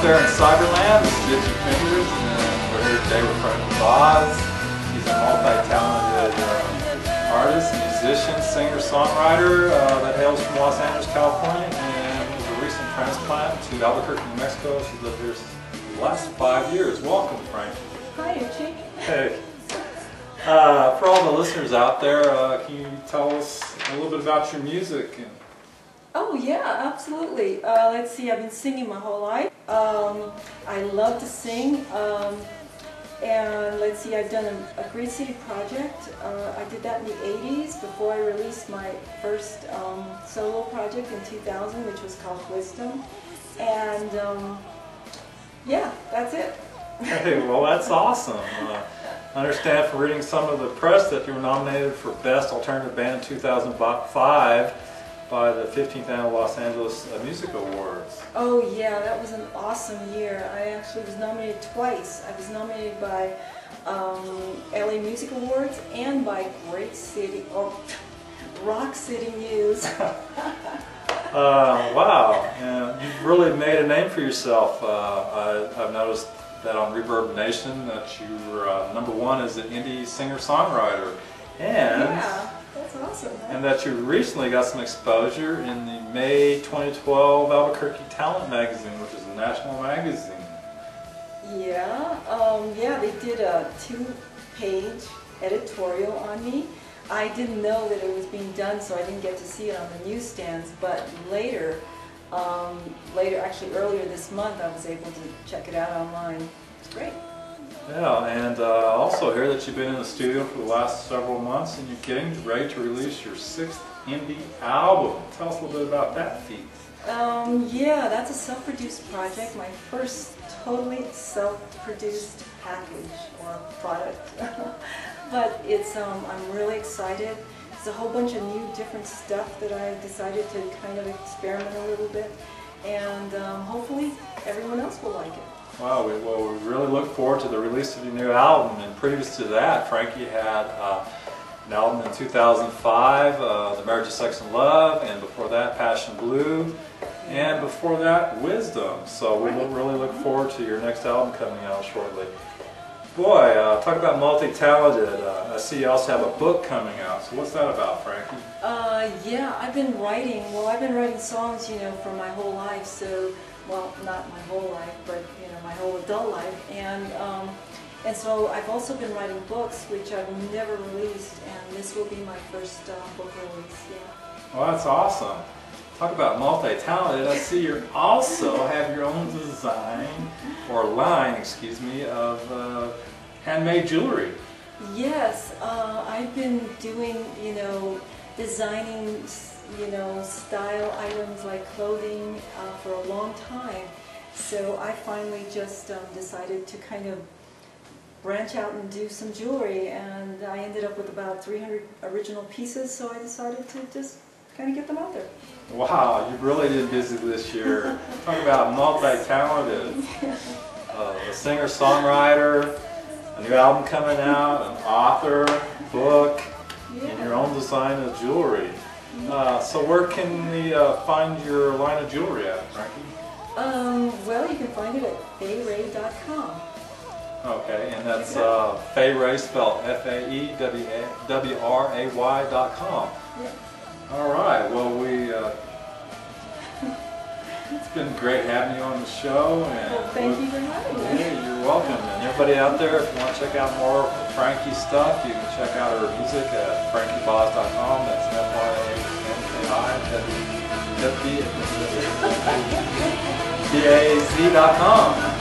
there in Cyberland, this is Gypsy Fingers, and we're here today with Franki Baaz. He's a multi-talented artist, musician, singer, songwriter that hails from Los Angeles, California, and was a recent transplant to Albuquerque, New Mexico. She's lived here the last 5 years. Welcome, Franki. Hi, Archie. Hey. For all the listeners out there, can you tell us a little bit about your music? Oh yeah, absolutely. Let's see, I've been singing my whole life. I love to sing. And let's see, I've done a Great City project. I did that in the 80s before I released my first solo project in 2000, which was called Wisdom. And yeah, that's it. Hey, well, that's awesome. I understand from reading some of the press that you were nominated for Best Alternative Band in 2005 by the 15th Annual Los Angeles Music Awards. Oh yeah, that was an awesome year. I actually was nominated twice. I was nominated by LA Music Awards and by Great City, or Rock City News. Wow, and you've really made a name for yourself. I've noticed that on Reverb Nation that you're #1 as an indie singer-songwriter. And yeah, that's awesome. And that you recently got some exposure in the May 2012 Albuquerque Talent Magazine, which is a national magazine. Yeah, yeah, they did a 2-page editorial on me. I didn't know that it was being done, so I didn't get to see it on the newsstands, but later, actually earlier this month, I was able to check it out online. It's great. Yeah, and also hear that you've been in the studio for the last several months and you're getting ready to release your 6th indie album. Tell us a little bit about that feat. Yeah, that's a self-produced project, my first totally self-produced package or product. But it's, I'm really excited. There's a whole bunch of new different stuff that I decided to kind of experiment a little bit, and hopefully everyone else will like it. Wow, we really look forward to the release of your new album. And previous to that, Franki had an album in 2005, The Marriage of Sex and Love, and before that, Passion Blue, and before that, Wisdom. So we really look forward to your next album coming out shortly. Boy, talk about multi-talented. I see you also have a book coming out. So what's that about, Franki? Yeah, I've been writing songs, you know, for my whole life. So, well, not my whole life, but you know, my whole adult life. And so I've also been writing books, which I've never released, and this will be my first book release. Yeah. Well, that's awesome. Talk about multi-talented. I see you also have your own design, or line, excuse me, of handmade jewelry. Yes, I've been doing, you know, designing, you know, style items like clothing for a long time. So I finally just decided to kind of branch out and do some jewelry, and I ended up with about 300 original pieces, so I decided to just kind of get them out there. Wow, you've really been busy this year. Talk about multi-talented. A singer-songwriter, a new album coming out, an author, book, and your own design of jewelry. So where can we find your line of jewelry at, Franki? Well, you can find it at fayray.com. Okay, and that's Fayray spelled FAEWRAY.com. Yeah. All right. Well, it's been great having you on the show. And well, thank you for having me. Yeah, you're welcome. And everybody out there, if you want to check out more of Franki's stuff, you can check out her music at frankibaaz.com. That's FRANKIBAAZ.com.